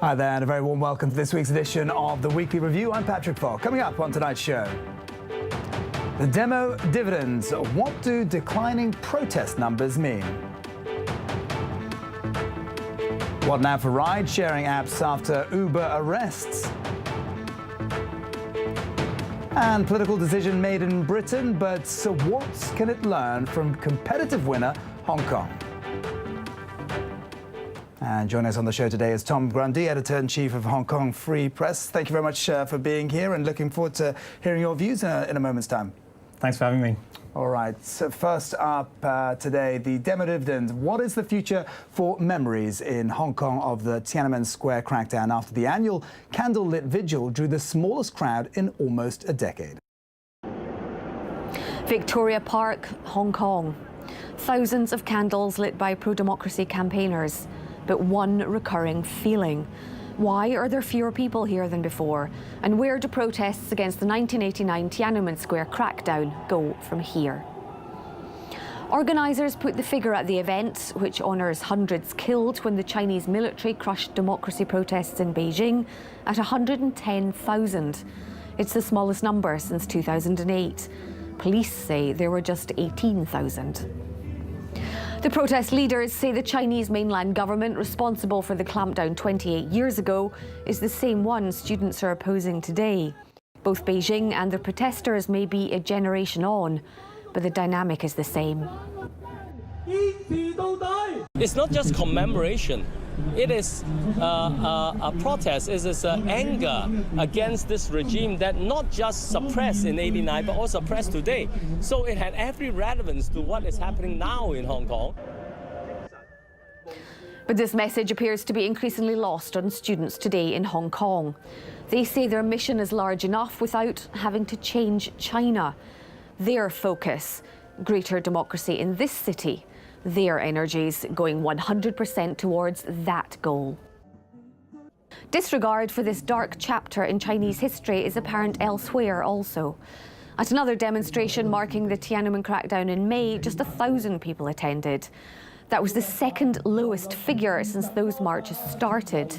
Hi there, and a very warm welcome to this week's edition of the Weekly Review. I'm Patrick Falk. Coming up on tonight's show, the demo dividends. What do declining protest numbers mean? What now for ride-sharing apps after Uber arrests? And political decision made in Britain, but so what can it learn from competitive winner Hong Kong? And joining us on the show today is Tom Grundy, Editor-in-Chief of Hong Kong Free Press. Thank you very much for being here, and looking forward to hearing your views in a moment's time. Thanks for having me. All right, so first up today, the demo dividend. What is the future for memories in Hong Kong of the Tiananmen Square crackdown after the annual candlelit vigil drew the smallest crowd in almost a decade? Victoria Park, Hong Kong. Thousands of candles lit by pro-democracy campaigners, but one recurring feeling. Why are there fewer people here than before? And where do protests against the 1989 Tiananmen Square crackdown go from here? Organisers put the figure at the event, which honours hundreds killed when the Chinese military crushed democracy protests in Beijing, at 110,000. It's the smallest number since 2008. Police say there were just 18,000. The protest leaders say the Chinese mainland government responsible for the clampdown 28 years ago is the same one students are opposing today. Both Beijing and the protesters may be a generation on, but the dynamic is the same. It's not just commemoration. It is a protest. It is anger against this regime that not just suppressed in '89, but also suppressed today. So it had every relevance to what is happening now in Hong Kong. But this message appears to be increasingly lost on students today in Hong Kong. They say their mission is large enough without having to change China. Their focus, greater democracy in this city. Their energies going 100% towards that goal. Disregard for this dark chapter in Chinese history is apparent elsewhere also. At another demonstration marking the Tiananmen crackdown in May, just 1,000 people attended. That was the second lowest figure since those marches started.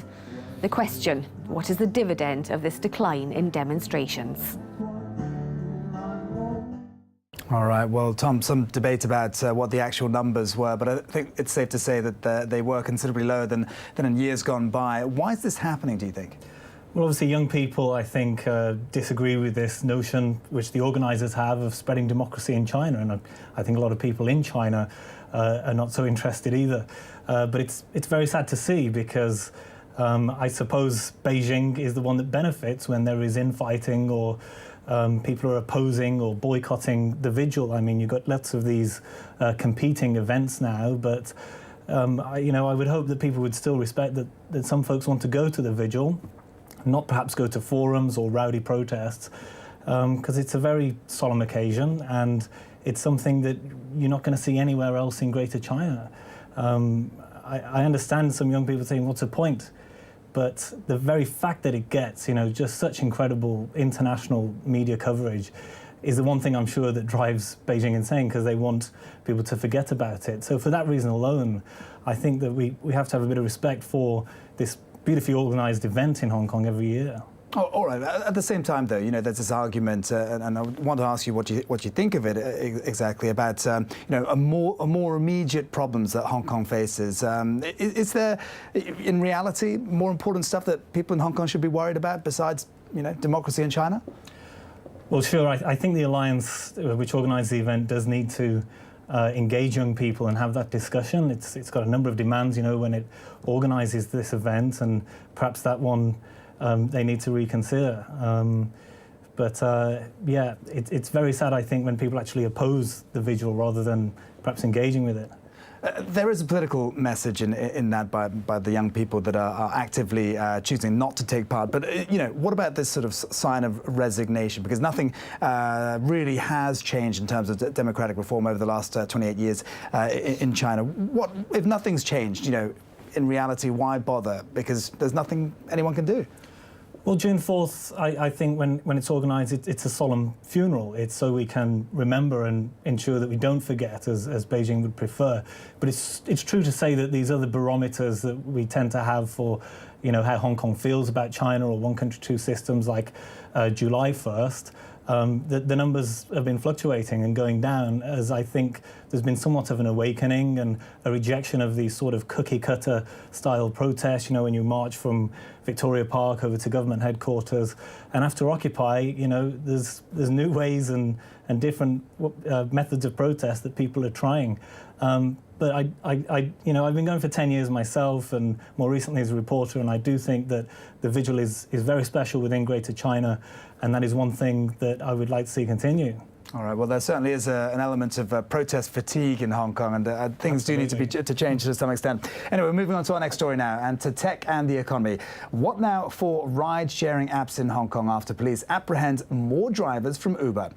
The question, what is the dividend of this decline in demonstrations? All right, well, Tom, some debate about what the actual numbers were, but I think it's safe to say that they were considerably lower than in years gone by. Why is this happening, do you think? Well, obviously, young people, I think, disagree with this notion which the organisers have of spreading democracy in China, and I think a lot of people in China are not so interested either. But it's very sad to see, because I suppose Beijing is the one that benefits when there is infighting or people are opposing or boycotting the vigil. I mean, you've got lots of these competing events now, but I would hope that people would still respect that some folks want to go to the vigil, not perhaps go to forums or rowdy protests, because it's a very solemn occasion and it's something that you're not going to see anywhere else in Greater China. I understand some young people saying, what's the point? But the very fact that it gets, just such incredible international media coverage is the one thing I'm sure that drives Beijing insane, because they want people to forget about it. So for that reason alone, I think that we have to have a bit of respect for this beautifully organised event in Hong Kong every year. Oh, all right. At the same time, though, there's this argument, and I want to ask you what you think of it exactly about, a more immediate problems that Hong Kong faces. Is there, in reality, more important stuff that people in Hong Kong should be worried about besides, democracy in China? Well, sure. I think the alliance which organised the event does need to engage young people and have that discussion. It's got a number of demands, when it organises this event, and perhaps that one they need to reconsider. Yeah, it's very sad, I think, when people actually oppose the vigil rather than perhaps engaging with it. There is a political message in that by the young people that are actively choosing not to take part. But, what about this sort of sign of resignation? Because nothing really has changed in terms of democratic reform over the last 28 years in China. What if nothing's changed, in reality, why bother? Because there's nothing anyone can do. Well, June 4th, I think when it's organised, it's a solemn funeral. It's so we can remember and ensure that we don't forget, as Beijing would prefer. But it's true to say that these other barometers that we tend to have for, how Hong Kong feels about China, or one country, two systems, like July 1st, the numbers have been fluctuating and going down, as I think there's been somewhat of an awakening and a rejection of these sort of cookie-cutter style protests, when you march from Victoria Park over to government headquarters. And after Occupy, there's new ways and different methods of protest that people are trying. But I've been going for 10 years myself, and more recently as a reporter, and I do think that the vigil is very special within Greater China, and that is one thing that I would like to see continue. All right. Well, there certainly is an element of protest fatigue in Hong Kong, and things do need to change to some extent. Anyway, we're moving on to our next story now, and to tech and the economy. What now for ride-sharing apps in Hong Kong after police apprehend more drivers from Uber?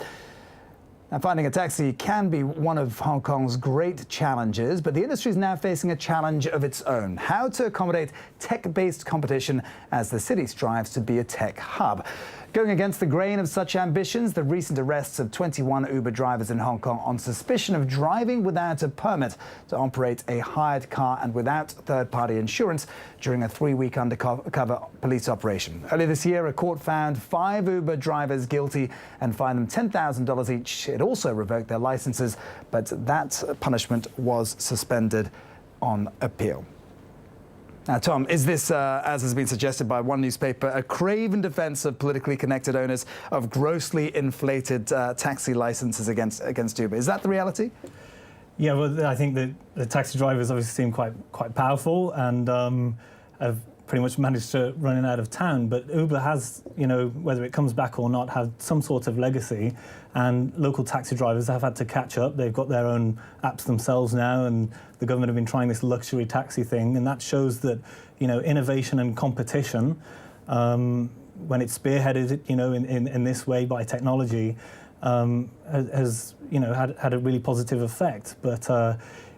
Now, finding a taxi can be one of Hong Kong's great challenges, but the industry is now facing a challenge of its own: how to accommodate tech-based competition as the city strives to be a tech hub. Going against the grain of such ambitions, the recent arrests of 21 Uber drivers in Hong Kong on suspicion of driving without a permit to operate a hired car and without third-party insurance during a 3-week undercover police operation. Earlier this year, a court found 5 Uber drivers guilty and fined them $10,000 each. It also revoked their licenses, but that punishment was suspended on appeal. Now, Tom, is this, as has been suggested by one newspaper, a craven defence of politically connected owners of grossly inflated taxi licences against Uber? Is that the reality? Yeah, well, I think that the taxi drivers obviously seem quite powerful and have pretty much managed to run it out of town. But Uber has, whether it comes back or not, had some sort of legacy, and local taxi drivers have had to catch up. They've got their own apps themselves now, and the government have been trying this luxury taxi thing, and that shows that, innovation and competition, when it's spearheaded, in this way by technology, has, had a really positive effect. But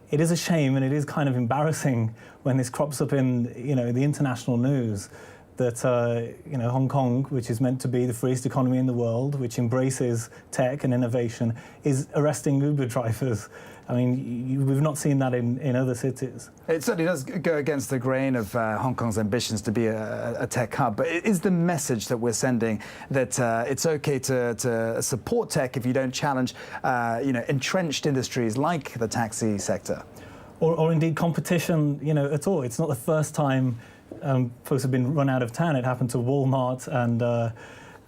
it is a shame, and it is kind of embarrassing when this crops up in, the international news, that, Hong Kong, which is meant to be the freest economy in the world, which embraces tech and innovation, is arresting Uber drivers. I mean, we've not seen that in other cities. It certainly does go against the grain of Hong Kong's ambitions to be a tech hub. But is the message that we're sending that it's okay to support tech if you don't challenge, entrenched industries like the taxi sector? Or indeed competition, at all. It's not the first time folks have been run out of town. It happened to Walmart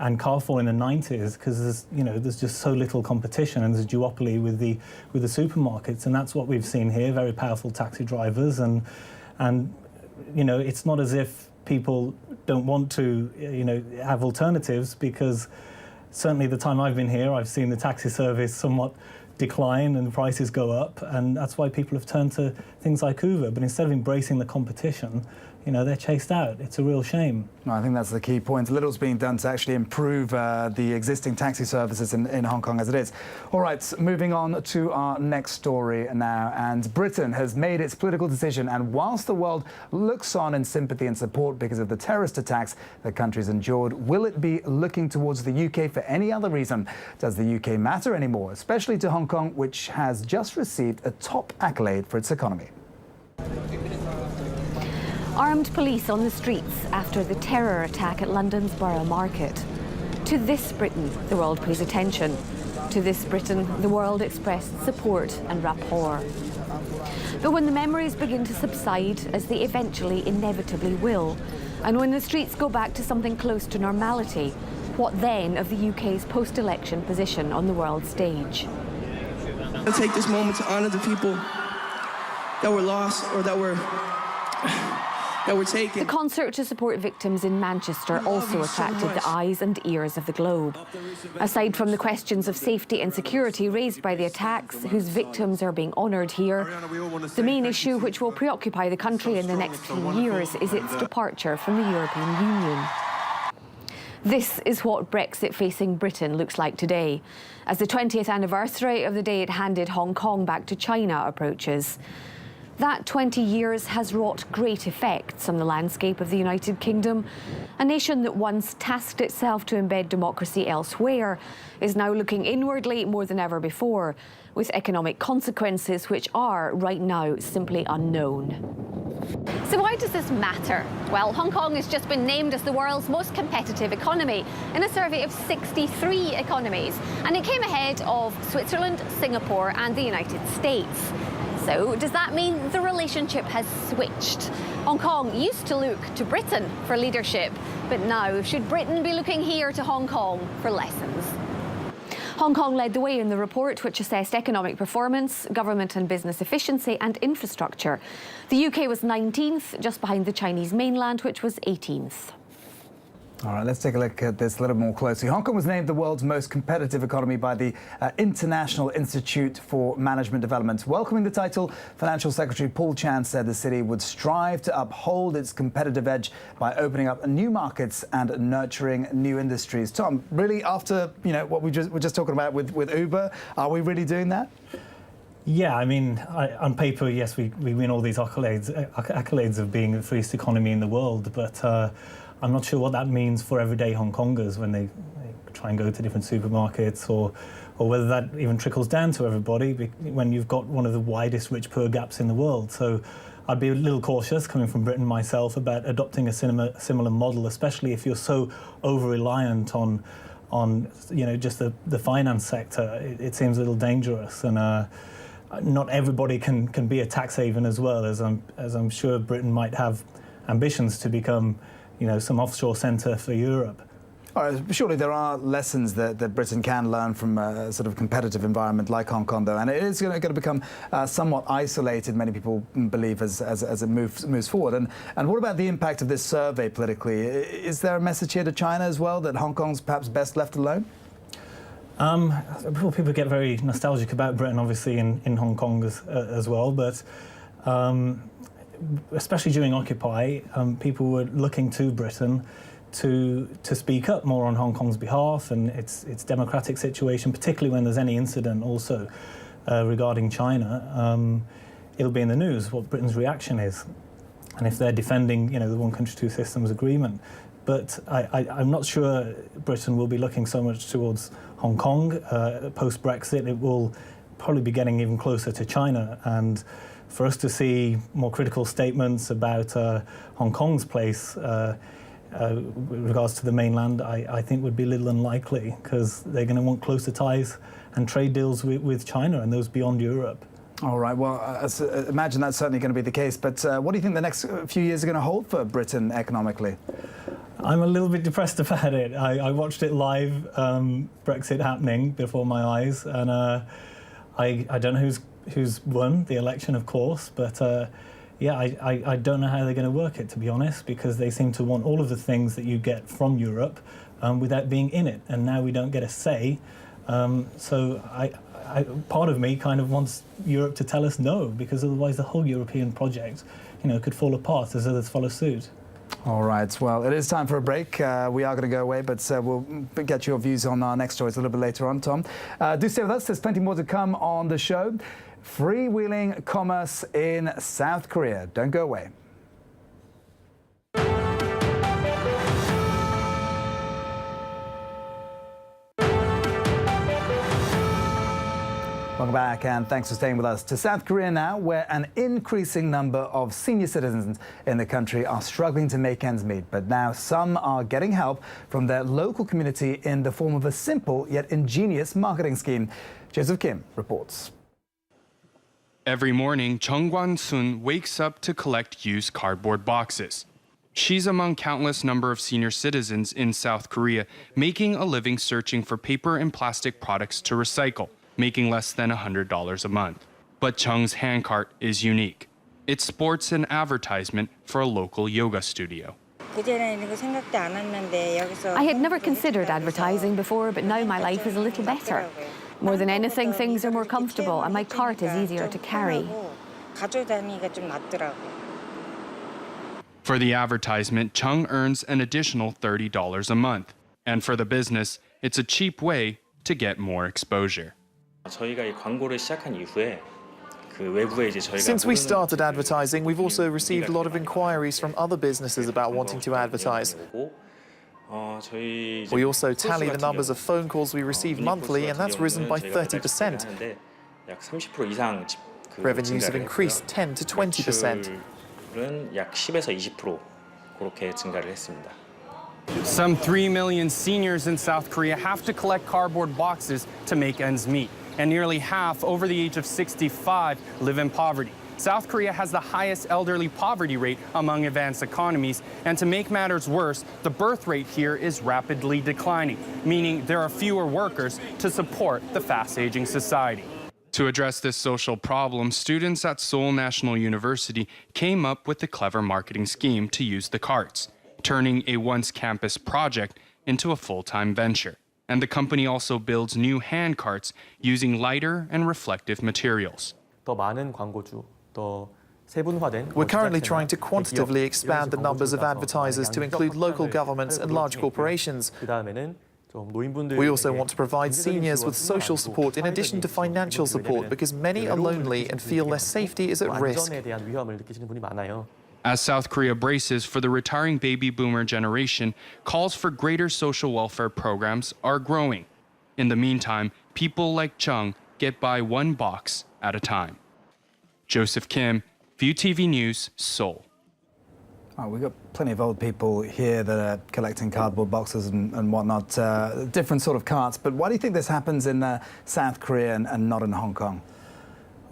and Carrefour in the 90s, because there's just so little competition, and there's a duopoly with the supermarkets, and that's what we've seen here. Very powerful taxi drivers, and it's not as if people don't want to have alternatives, because certainly the time I've been here, I've seen the taxi service somewhat decline and the prices go up, and that's why people have turned to things like Uber. But instead of embracing the competition, they're chased out. It's a real shame. No, I think that's the key point. Little's being done to actually improve the existing taxi services in Hong Kong as it is. All right, moving on to our next story now. And Britain has made its political decision, and whilst the world looks on in sympathy and support because of the terrorist attacks the country's endured, will it be looking towards the UK for any other reason? Does the UK matter anymore, especially to Hong Kong, which has just received a top accolade for its economy? Armed police on the streets after the terror attack at London's Borough Market. To this Britain, the world pays attention. To this Britain, the world expressed support and rapport. But when the memories begin to subside, as they eventually inevitably will, and when the streets go back to something close to normality, what then of the UK's post-election position on the world stage? I'll take this moment to honour the people that were lost or that were taken. The concert to support victims in Manchester also attracted the eyes and ears of the globe. Aside from the questions of safety and security raised by the attacks, whose victims are being honoured here, the main issue which will preoccupy the country in the next few years is its departure from the European Union. This is what Brexit-facing Britain looks like today, as the 20th anniversary of the day it handed Hong Kong back to China approaches. That 20 years has wrought great effects on the landscape of the United Kingdom. A nation that once tasked itself to embed democracy elsewhere is now looking inwardly more than ever before, with economic consequences which are, right now, simply unknown. So why does this matter? Well, Hong Kong has just been named as the world's most competitive economy in a survey of 63 economies, and it came ahead of Switzerland, Singapore and the United States. So does that mean the relationship has switched? Hong Kong used to look to Britain for leadership, but now should Britain be looking here to Hong Kong for lessons? Hong Kong led the way in the report, which assessed economic performance, government and business efficiency and infrastructure. The UK was 19th, just behind the Chinese mainland, which was 18th. All right, let's take a look at this a little more closely. Hong Kong was named the world's most competitive economy by the International Institute for Management Development. Welcoming the title, Financial Secretary Paul Chan said the city would strive to uphold its competitive edge by opening up new markets and nurturing new industries. Tom, really, after what we're just talking about with Uber, are we really doing that? Yeah, I mean, on paper, yes, we win all these accolades of being the freest economy in the world, but I'm not sure what that means for everyday Hong Kongers when they try and go to different supermarkets, or whether that even trickles down to everybody when you've got one of the widest rich-poor gaps in the world. So I'd be a little cautious, coming from Britain myself, about adopting a similar model, especially if you're so over-reliant on just the finance sector. It seems a little dangerous, and not everybody can be a tax haven as well, as I'm sure Britain might have ambitions to become some offshore centre for Europe. All right, surely there are lessons that Britain can learn from a sort of competitive environment like Hong Kong, though, and it is going to become somewhat isolated, many people believe, as it moves forward. And what about the impact of this survey politically? Is there a message here to China as well, that Hong Kong's perhaps best left alone? People get very nostalgic about Britain, obviously, in Hong Kong as well, but especially during Occupy, people were looking to Britain to speak up more on Hong Kong's behalf and its democratic situation, particularly when there's any incident also regarding China. It'll be in the news what Britain's reaction is, and if they're defending the one country, two systems agreement. But I'm not sure Britain will be looking so much towards Hong Kong. Post-Brexit, it will probably be getting even closer to China, and for us to see more critical statements about Hong Kong's place with regards to the mainland, I think would be a little unlikely, because they're going to want closer ties and trade deals with China and those beyond Europe. All right, well, I imagine that's certainly going to be the case, but what do you think the next few years are going to hold for Britain economically? I'm a little bit depressed about it. I watched it live, Brexit happening before my eyes, and I don't know who's won the election, of course, but I don't know how they're going to work it, to be honest, because they seem to want all of the things that you get from Europe without being in it, and now we don't get a say. So part of me kind of wants Europe to tell us no, because otherwise the whole European project, could fall apart as others follow suit. All right, well, it is time for a break. We are going to go away, but we'll get your views on our next stories a little bit later on, Tom. Do stay with us. There's plenty more to come on the show. Freewheeling commerce in South Korea. Don't go away. Welcome back, and thanks for staying with us. To South Korea now, where an increasing number of senior citizens in the country are struggling to make ends meet. But now some are getting help from their local community in the form of a simple yet ingenious marketing scheme. Joseph Kim reports. Every morning, Chung Kwan-sun wakes up to collect used cardboard boxes. She's among countless number of senior citizens in South Korea, making a living searching for paper and plastic products to recycle, making less than $100 a month. But Chung's handcart is unique. It sports an advertisement for a local yoga studio. I had never considered advertising before, but now my life is a little better. More than anything, things are more comfortable and my cart is easier to carry. For the advertisement, Chung earns an additional $30 a month. And for the business, it's a cheap way to get more exposure. 저희가 이 광고를 시작한 이후에 Since we started advertising, we've also received a lot of inquiries from other businesses about wanting to advertise. We also tally the numbers of phone calls we receive monthly, and that's risen by 30%. Revenues have increased 10 to 20%. Some 3 million seniors in South Korea have to collect cardboard boxes to make ends meet, and nearly half over the age of 65 live in poverty. South Korea has the highest elderly poverty rate among advanced economies, and to make matters worse, the birth rate here is rapidly declining, meaning there are fewer workers to support the fast-aging society. To address this social problem, students at Seoul National University came up with a clever marketing scheme to use the carts, turning a once-campus project into a full-time venture. And the company also builds new handcarts using lighter and reflective materials. We're currently trying to quantitatively expand the numbers of advertisers to include local governments and large corporations. We also want to provide seniors with social support in addition to financial support, because many are lonely and feel their safety is at risk. As South Korea braces for the retiring baby boomer generation, calls for greater social welfare programs are growing. In the meantime, people like Chung get by one box at a time. Joseph Kim, ViuTV News, Seoul. Oh, we've got plenty of old people here that are collecting cardboard boxes and whatnot, different sort of carts. But why do you think this happens in South Korea and not in Hong Kong?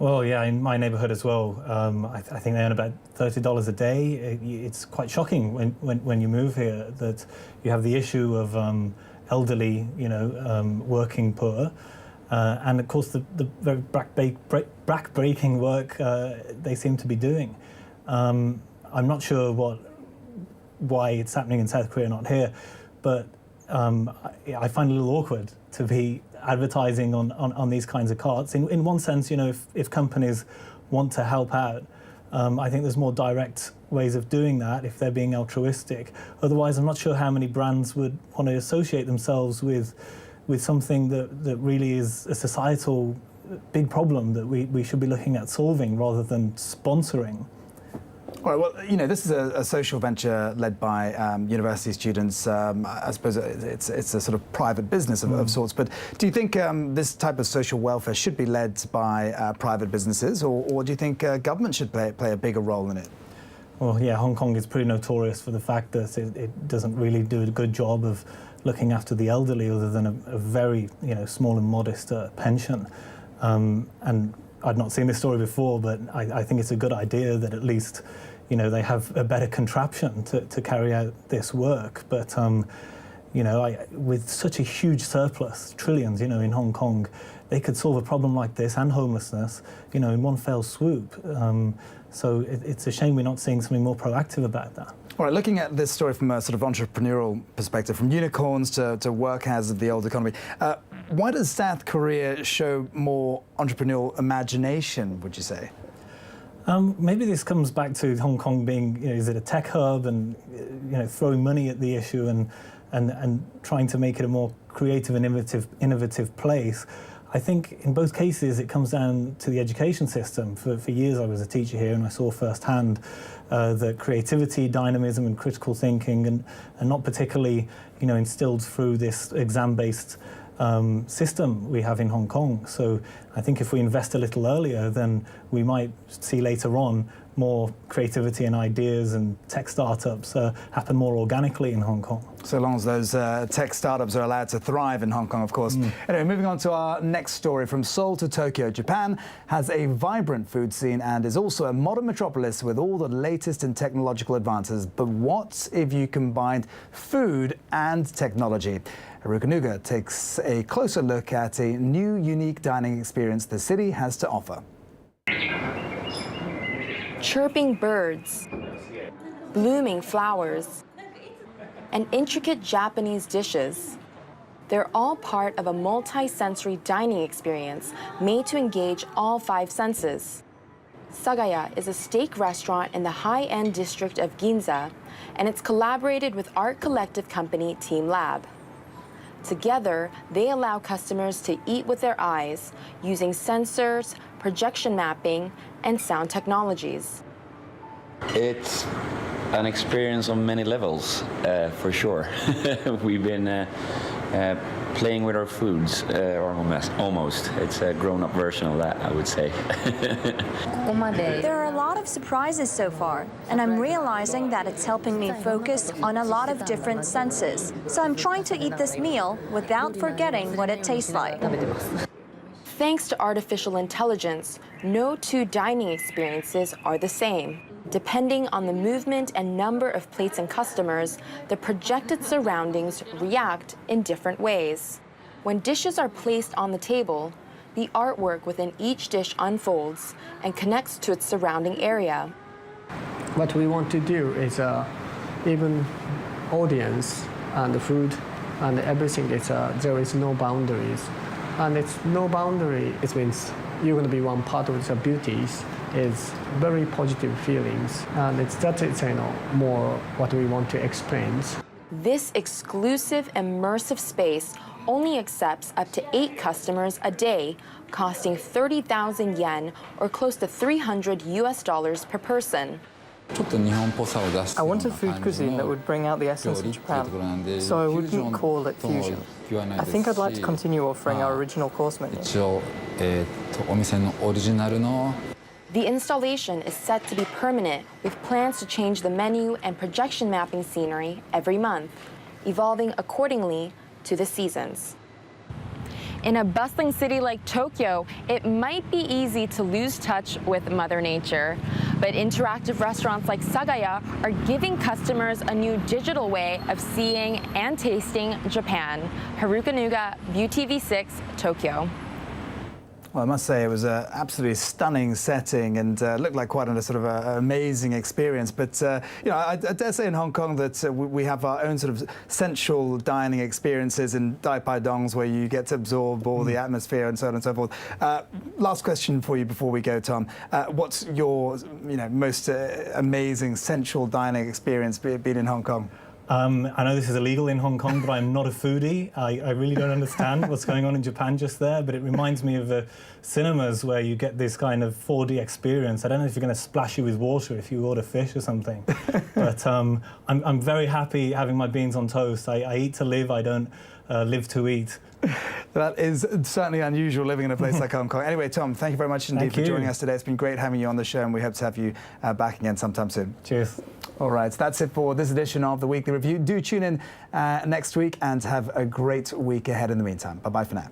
Well, yeah, in my neighborhood as well. I think they earn about $30 a day. It's quite shocking when you move here that you have the issue of elderly, working poor. And of course, the very back-breaking work they seem to be doing. I'm not sure why it's happening in South Korea, not here, but I find it a little awkward to be advertising on these kinds of carts. In one sense, if companies want to help out, I think there's more direct ways of doing that if they're being altruistic. Otherwise, I'm not sure how many brands would want to associate themselves with something that really is a societal big problem that we should be looking at solving rather than sponsoring. All right, well, this is a social venture led by university students. I suppose it's a sort of private business of sorts. But do you think this type of social welfare should be led by private businesses, or do you think government should play a bigger role in it? Well, yeah, Hong Kong is pretty notorious for the fact that it doesn't really do a good job of looking after the elderly, other than a very small and modest pension. And I'd not seen this story before, but I think it's a good idea that at least they have a better contraption to carry out this work. But with such a huge surplus, trillions, in Hong Kong, they could solve a problem like this and homelessness, in one fell swoop. So it's a shame we're not seeing something more proactive about that. All right, looking at this story from a sort of entrepreneurial perspective, from unicorns to work hazard of the old economy, why does South Korea show more entrepreneurial imagination, would you say? Maybe this comes back to Hong Kong being, is it a tech hub, and throwing money at the issue and trying to make it a more creative and innovative place. I think in both cases it comes down to the education system. For years I was a teacher here, and I saw firsthand that creativity, dynamism and critical thinking and not particularly instilled through this exam-based system we have in Hong Kong. So I think if we invest a little earlier, then we might see later on more creativity and ideas and tech startups happen more organically in Hong Kong. So long as those tech startups are allowed to thrive in Hong Kong, of course. Anyway, moving on to our next story. From Seoul to Tokyo, Japan has a vibrant food scene and is also a modern metropolis with all the latest in technological advances. But what if you combined food and technology? Haruka Nuga takes a closer look at a new, unique dining experience the city has to offer. Chirping birds, blooming flowers, and intricate Japanese dishes. They're all part of a multi-sensory dining experience made to engage all 5 senses. Sagaya is a steak restaurant in the high-end district of Ginza, and it's collaborated with art collective company Team Lab. Together, they allow customers to eat with their eyes using sensors, projection mapping, and sound technologies. It's an experience on many levels, for sure. We've been playing with our foods, almost. It's a grown-up version of that, I would say. There are a lot of surprises so far, and I'm realizing that it's helping me focus on a lot of different senses. So I'm trying to eat this meal without forgetting what it tastes like. Thanks to artificial intelligence, no two dining experiences are the same. Depending on the movement and number of plates and customers, the projected surroundings react in different ways. When dishes are placed on the table, the artwork within each dish unfolds and connects to its surrounding area. What we want to do is even audience and the food and everything, there is no boundaries. And it's no boundary, it means you're going to be one part of the beauties. Is very positive feelings, and that's more what we want to explain. This exclusive immersive space only accepts up to 8 customers a day, costing 30,000 yen or close to $300 per person. I wanted food cuisine that would bring out the essence of Japan, so I wouldn't call it fusion. I think I'd like to continue offering our original course menu. The installation is set to be permanent, with plans to change the menu and projection mapping scenery every month, evolving accordingly to the seasons. In a bustling city like Tokyo, it might be easy to lose touch with Mother Nature. But interactive restaurants like Sagaya are giving customers a new digital way of seeing and tasting Japan. Haruka Nuga, ViuTV6, Tokyo. Well, I must say it was an absolutely stunning setting and looked like quite a sort of amazing experience. But you know, I dare say in Hong Kong that we have our own sort of sensual dining experiences in Dai Pai Dongs, where you get to absorb all the atmosphere and so on and so forth. Last question for you before we go, Tom. What's your most amazing sensual dining experience been in Hong Kong? I know this is illegal in Hong Kong, but I'm not a foodie. I really don't understand what's going on in Japan just there, but it reminds me of the cinemas where you get this kind of 4D experience. I don't know if you're going to splash you with water if you order fish or something, but I'm very happy having my beans on toast. I eat to live, I don't live to eat. That is certainly unusual living in a place like Hong Kong. Anyway, Tom, thank you very much indeed for joining us today. It's been great having you on the show, and we hope to have you back again sometime soon. Cheers. All right, that's it for this edition of the Weekly Review. Do tune in next week and have a great week ahead in the meantime. Bye-bye for now.